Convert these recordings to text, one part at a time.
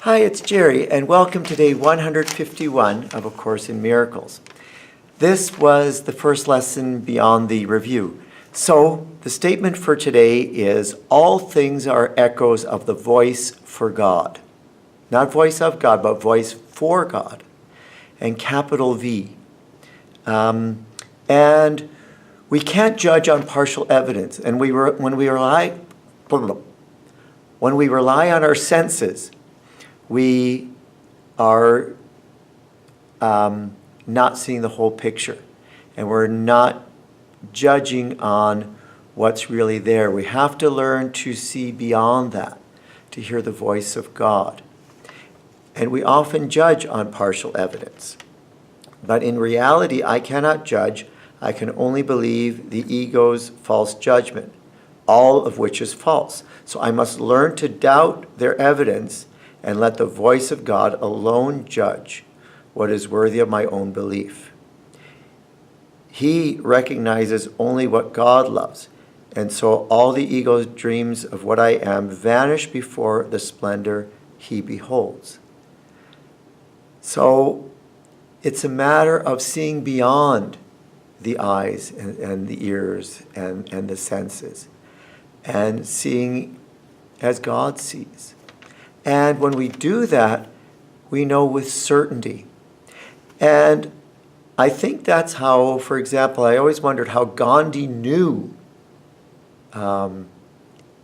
Hi, it's Gerry, and welcome to day 151 of A Course in Miracles. This was the first lesson beyond the review. So, the statement for today is, all things are echoes of the voice for God. Not voice of God, but voice for God. And capital V. And we can't judge on partial evidence. And when we rely on our senses, we are not seeing the whole picture, and we're not judging on what's really there. We have to learn to see beyond that, to hear the voice of God. And we often judge on partial evidence. But in reality, I cannot judge. I can only believe the ego's false judgment, all of which is false. So I must learn to doubt their evidence and let the voice of God alone judge what is worthy of my own belief. He recognizes only what God loves, and so all the ego's dreams of what I am vanish before the splendor he beholds. So it's a matter of seeing beyond the eyes and the ears and the senses, and seeing as God sees. And when we do that, we know with certainty. And I think that's how, for example, I always wondered how Gandhi knew that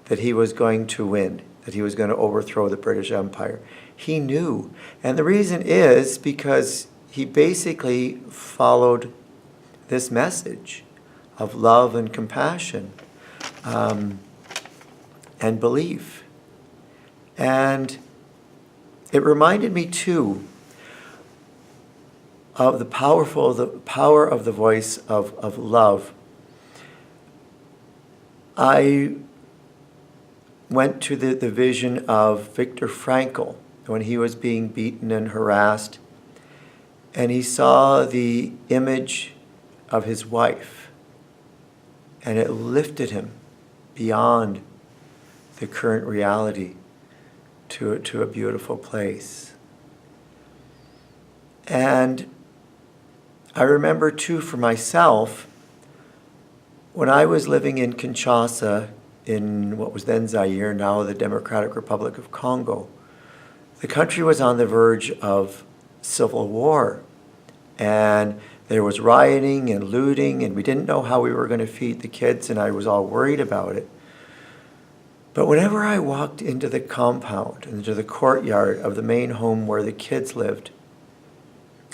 he was going to win, that he was going to overthrow the British Empire. He knew. And the reason is because he basically followed this message of love and compassion and belief. And it reminded me, too, of the power of the voice of love. I went to the vision of Viktor Frankl when he was being beaten and harassed, and he saw the image of his wife, and it lifted him beyond the current reality to a beautiful place. And I remember too, for myself, when I was living in Kinshasa, in what was then Zaire, now the Democratic Republic of Congo, the country was on the verge of civil war. And there was rioting and looting, and we didn't know how we were going to feed the kids, and I was all worried about it. But whenever I walked into the compound, into the courtyard of the main home where the kids lived,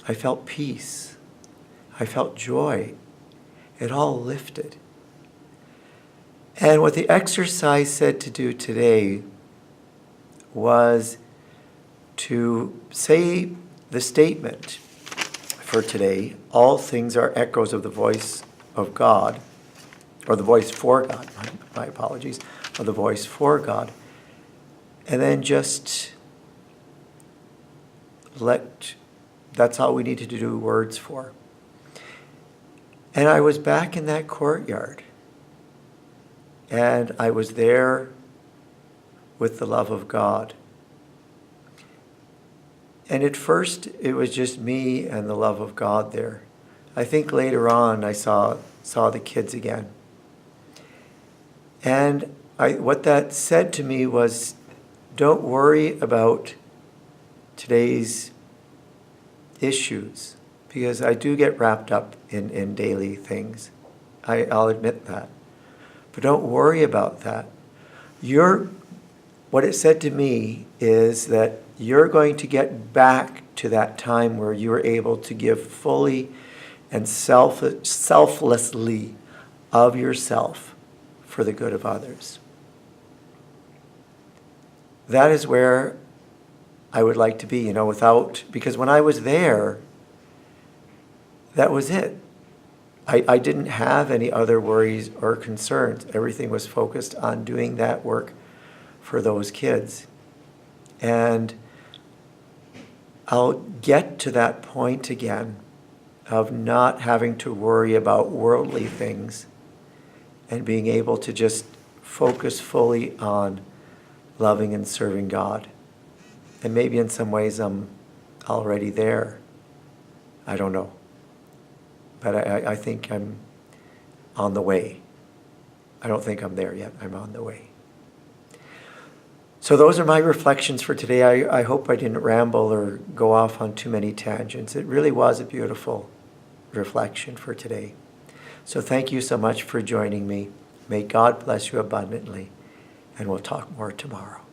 I felt peace. I felt joy. It all lifted. And what the exercise said to do today was to say the statement for today, all things are echoes of the voice of God, or the voice for God, my apologies, of the voice for God. And then just that's all we need to do words for. And I was back in that courtyard. And I was there with the love of God. And at first, it was just me and the love of God there. I think later on, I saw the kids again. And what that said to me was, don't worry about today's issues, because I do get wrapped up in daily things. I'll admit that. But don't worry about that. What it said to me is that you're going to get back to that time where you were able to give fully and selflessly of yourself for the good of others. That is where I would like to be, because when I was there, that was it. I didn't have any other worries or concerns. Everything was focused on doing that work for those kids. And I'll get to that point again of not having to worry about worldly things and being able to just focus fully on loving and serving God And maybe in some ways I'm already there. I don't know. But I think I'm on the way. I don't think I'm there yet. I'm on the way. So those are my reflections for today. I hope I didn't ramble or go off on too many tangents. It really was a beautiful reflection for today. So thank you so much for joining me. May God bless you abundantly, and we'll talk more tomorrow.